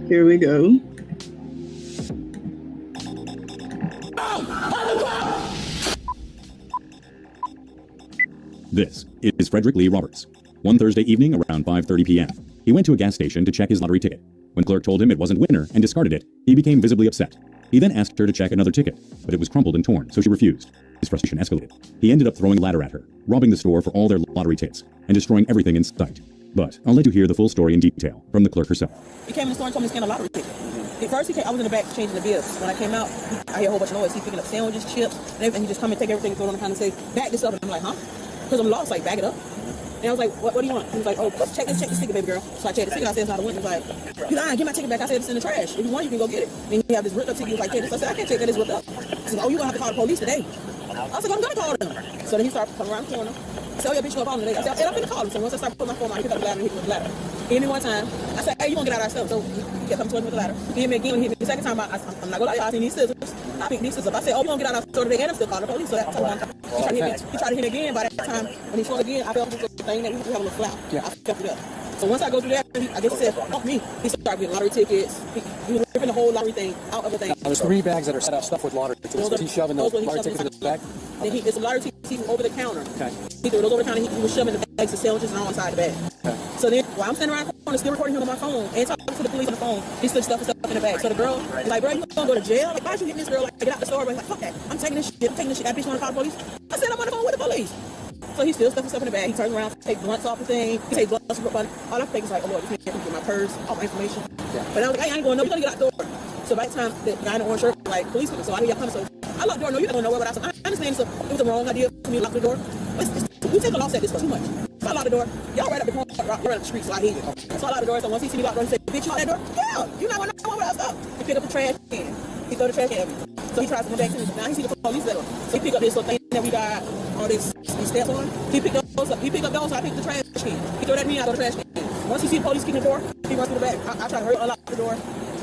Here we go. This is Frederick Lee Roberts. One Thursday evening around 5:30 p.m., he went to a gas station to check his lottery ticket. When clerk told him it wasn't winner and discarded it, he became visibly upset. He then asked her to check another ticket, but it was crumpled and torn, so she refused. His frustration escalated. He ended up throwing a ladder at her, robbing the store for all their lottery tickets, and destroying everything in sight. But I'll let you hear the full story in detail from the clerk herself. He came in the store and told me to scan a lottery ticket. At first, I was in the back changing the bills. When I came out, I hear a whole bunch of noise. He picking up sandwiches, chips, and everything. He just come and take everything and throw it on the counter and say, back this up. And I'm like, huh? Because I'm lost, like, back it up. And I was like, what do you want? He was like, oh, check this ticket, baby girl. So I checked the ticket. I said, it's not a winner. He was like, you lying, get my ticket back. I said, it's in the trash. If you want, you can go get it. And he had this ripped up ticket. He was like, check this. I said, I can't check that. It's ripped up. He said, oh, you're going to have to call the police today. I was like, I'm going to call them. So then he started coming around the corner. I said, oh, yeah, bitch, you going to call them today. I said, I'm going to call them. So once I started putting my phone on, I picked up the ladder and hit me with the ladder. He hit me one time. I said, hey, you going to get out of our stuff. So he kept coming towards me with the ladder. He hit me again. He hit me the second time. I'm not going to lie, I seen these scissors. I picked these scissors up. I said, oh, you going to get out of our store today. And I'm still calling the police. So that time, he tried to hit me again. By that time, when he showed again, I felt this little thing that we have a little flap. Yeah. I felt it up. So once I go through that, I guess he said, fuck me. He started getting lottery tickets. He was ripping the whole lottery thing out of the thing. There's 3 bags that are set up stuff with lottery tickets. He's shoving those lottery tickets in the back? Then there's some lottery tickets over the counter. Okay. He threw those over the counter. He was shoving the bags of sandwiches and all inside the bag. Okay. So then, while I'm standing around the corner, still recording him on my phone and talking to the police on the phone, he stood stuff in the bag. So the girl was like, bro, you gonna go to jail? Like, why you hitting this girl? Like, get out the store. But he's like, fuck that. I'm taking this shit. That bitch wanna call the police? I said, I'm on the phone with the police. So he still stuffing stuff in the bag. He turns around, take blunts off the thing. He takes blunts off the all I think is like, oh Lord, this man can get my purse, all my information. Yeah. But I was like, I ain't going, no, you're gonna get out the door. So by the time the guy in the orange shirt, like, police people, so I hear y'all coming. So I locked the door, no, you're not going nowhere without something. I understand it was a wrong idea for me to lock the door. We take a loss at this for too much. So I locked the door. Y'all right up the corner, right up the street, so I hear you. So I locked the door. So once he see me lock the door, he said, bitch, you lock that door? Yeah, you're not going nowhere without stuff. He picked up the trash can. He throw the trash can at me. So he tries to come back to me. Now he see the police there. So he picked up this little thing that we got all these steps on. He picked up those, so I picked the trash can. He threw that at me, I throw the trash can. Once he see the police kicking the door, he runs through the back. I try to hurry unlock the door.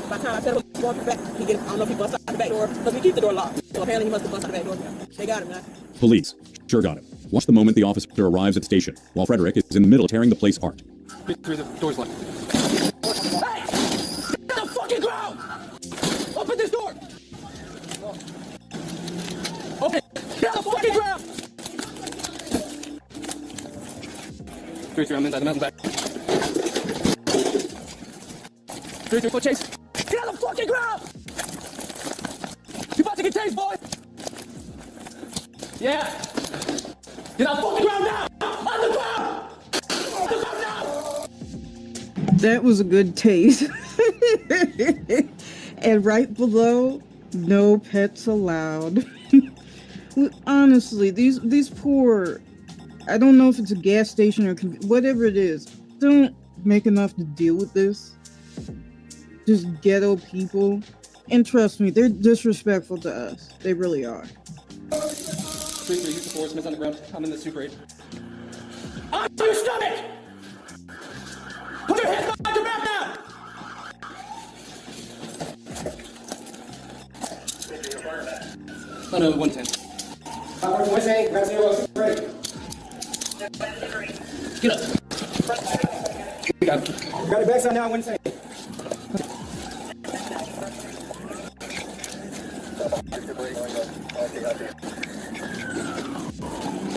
By the time I tell him to go through the back, I don't know if he bust out the back door, because we keep the door locked. So apparently he must have busted out the back door. They got him now. Police sure got him. Watch the moment the officer arrives at the station, while Frederick is in the middle of tearing the place apart. Through the door's locked. Hey! Get the fucking ground! Open this door! Okay, get the fucking ground! 3-3, I'm inside the mountain back. 3-3, full chase. Get on the fucking ground! You about to get tased, boy! Yeah! Get on the fucking ground now! On the ground! On the ground now! That was a good taste. And right below, no pets allowed. Honestly, these poor, I don't know if it's a gas station or whatever it is, don't make enough to deal with this. Just ghetto people. And trust me, they're disrespectful to us. They really are. 3-3, use the force, miss on the ground. I'm in the Super 8. On your stomach! Put your hands behind your back now! Oh no, 110. Wednesday, grab 0, Super 8. Get up. We got it. Got it backside now, Wednesday.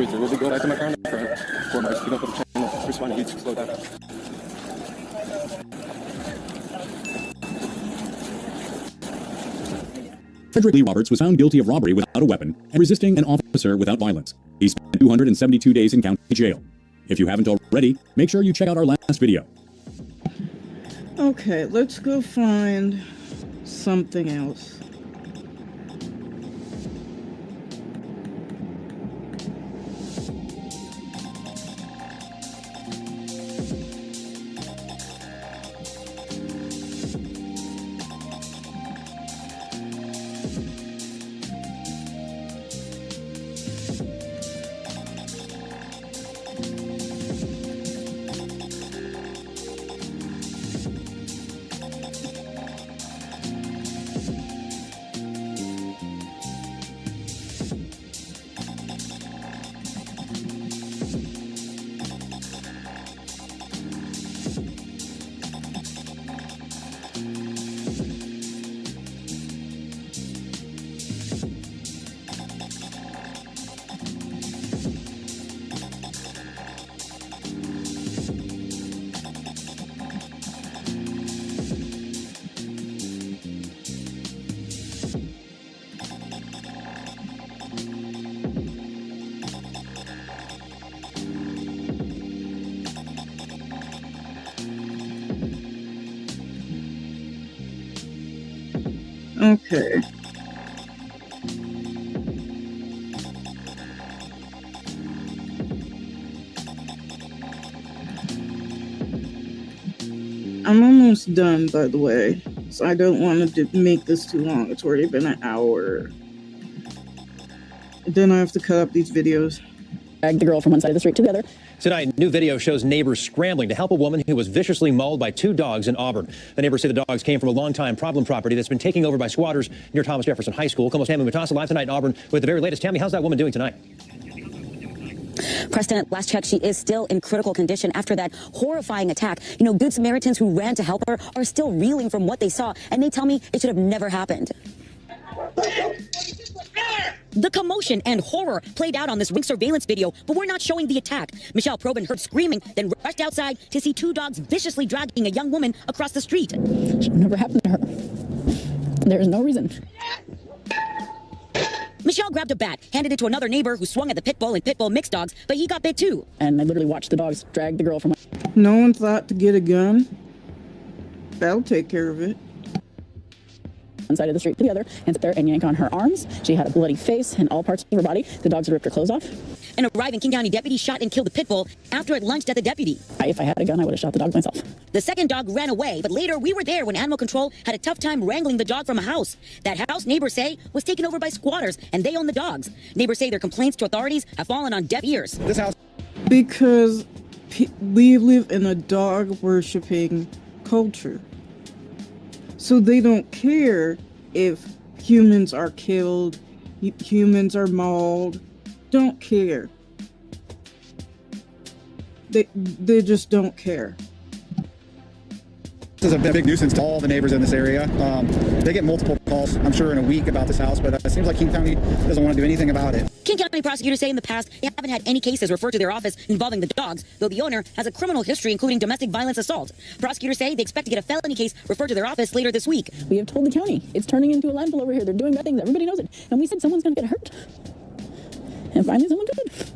3-3, we'll be going back to my car in the front. 4 miles, keep up with the channel. Responding, he's slow down. Frederick Lee Roberts was found guilty of robbery without a weapon and resisting an officer without violence. He spent 272 days in county jail. If you haven't already, make sure you check out our last video. Okay, let's go find something else. Okay. I'm almost done, by the way, so I don't want to make this too long. It's already been an hour. Then I have to cut up these videos. Dragged the girl from one side of the street to the other. Tonight, new video shows neighbors scrambling to help a woman who was viciously mauled by 2 dogs in Auburn. The neighbors say the dogs came from a long-time problem property that's been taken over by squatters near Thomas Jefferson High School. Como Tammy Matassa live tonight in Auburn with the very latest. Tammy, how's that woman doing tonight? Preston, last check, she is still in critical condition after that horrifying attack. You know, Good Samaritans who ran to help her are still reeling from what they saw, and they tell me it should have never happened. The commotion and horror played out on this ring surveillance video, but we're not showing the attack. Michelle Probin heard screaming, then rushed outside to see 2 dogs viciously dragging a young woman across the street. It should never happened to her. There is no reason. Michelle grabbed a bat, handed it to another neighbor who swung at the pit bull and pit bull mixed dogs, but he got bit too. And I literally watched the dogs drag the girl from No one thought to get a gun? That'll take care of it. one side of the street to the other and sit there and yank on her arms. She had a bloody face and all parts of her body. The dogs had ripped her clothes off. An arriving King County deputy shot and killed the pit bull after it lunged at the deputy. If I had a gun, I would have shot the dog myself. The second dog ran away, but later we were there when animal control had a tough time wrangling the dog from a house. That house, neighbors say, was taken over by squatters, and they own the dogs. Neighbors say their complaints to authorities have fallen on deaf ears. This house. Because we live in a dog-worshipping culture. So they don't care if humans are killed, humans are mauled. Don't care. They just don't care. This is a big nuisance to all the neighbors in this area. They get multiple calls, I'm sure, in a week about this house, but it seems like King County doesn't want to do anything about it. King County prosecutors say in the past they haven't had any cases referred to their office involving the dogs, though the owner has a criminal history including domestic violence assault. Prosecutors say they expect to get a felony case referred to their office later this week. We have told the county it's turning into a landfill over here. They're doing bad things. Everybody knows it. And we said someone's going to get hurt. And finally someone did.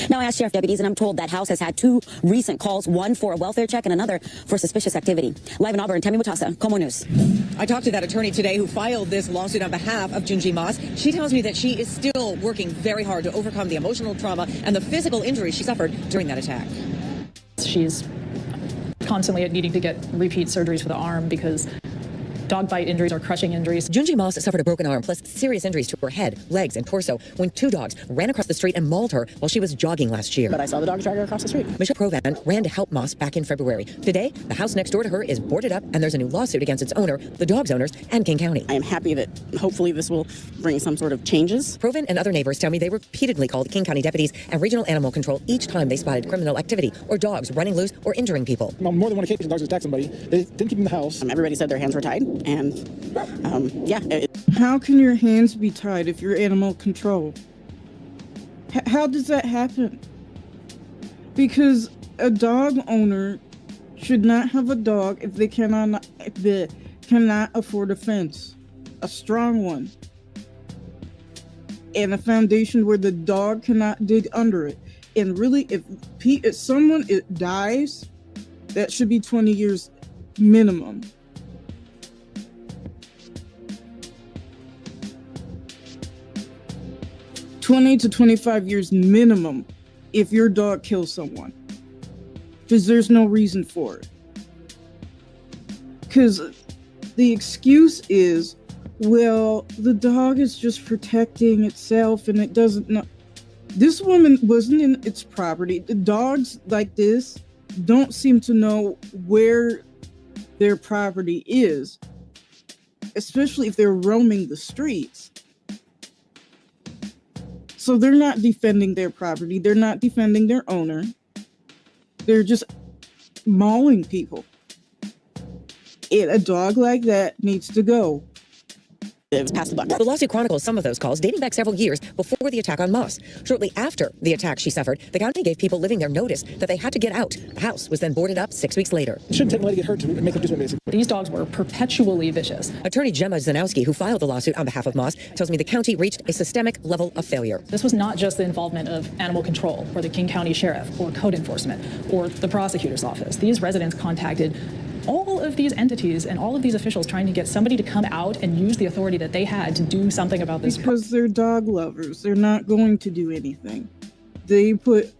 Now I asked sheriff deputies, and I'm told that house has had 2 recent calls, one for a welfare check and another for suspicious activity. Live in Auburn, Tammy Mutasa, Como News. I talked to that attorney today who filed this lawsuit on behalf of Junji Moss. She tells me that she is still working very hard to overcome the emotional trauma and the physical injuries she suffered during that attack. She's constantly needing to get repeat surgeries for the arm because dog bite injuries or crushing injuries. Junji Moss suffered a broken arm plus serious injuries to her head, legs, and torso when 2 dogs ran across the street and mauled her while she was jogging last year. But I saw the dogs drag her across the street. Michelle Provan ran to help Moss back in February. Today, the house next door to her is boarded up, and there's a new lawsuit against its owner, the dog's owners, and King County. I am happy that hopefully this will bring some sort of changes. Provan and other neighbors tell me they repeatedly called King County deputies and regional animal control each time they spotted criminal activity or dogs running loose or injuring people. On more than one occasion, dogs attacked somebody. They didn't keep them in the house. Everybody said their hands were tied, and How can your hands be tied if you're animal control? How does that happen? Because a dog owner should not have a dog if they cannot afford a fence, a strong one, and a foundation where the dog cannot dig under it. And really, if someone dies, that should be 20 years minimum. $20 to $25 minimum if your dog kills someone. Because there's no reason for it. Because the excuse is, well, the dog is just protecting itself and it doesn't know. This woman wasn't in its property. The dogs like this don't seem to know where their property is, especially if they're roaming the streets. So they're not defending their property. They're not defending their owner. They're just mauling people. And a dog like that needs to go. it was past the buck. The lawsuit chronicles some of those calls dating back several years before the attack on Moss. Shortly after the attack she suffered, the county gave people living there notice that they had to get out. The house was then boarded up 6 weeks later. It shouldn't take money to get hurt to make them do something basic. These dogs were perpetually vicious. Attorney Gemma Zanowski, who filed the lawsuit on behalf of Moss, tells me the county reached a systemic level of failure. This was not just the involvement of animal control or the King County Sheriff or code enforcement or the prosecutor's office. These residents contacted all of these entities and all of these officials trying to get somebody to come out and use the authority that they had to do something about this. Because they're dog lovers. They're not going to do anything. They put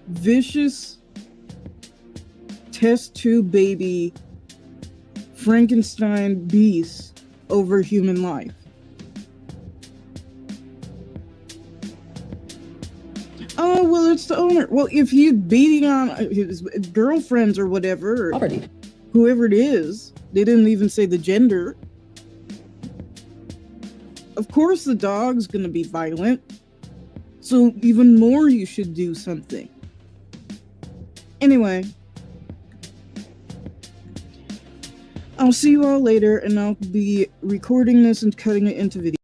vicious test tube baby Frankenstein beasts over human life. Oh, well, it's the owner. Well, if he's beating on his girlfriends or whatever, or whoever it is, they didn't even say the gender. Of course the dog's gonna be violent. So even more you should do something. Anyway. I'll see you all later, and I'll be recording this and cutting it into video.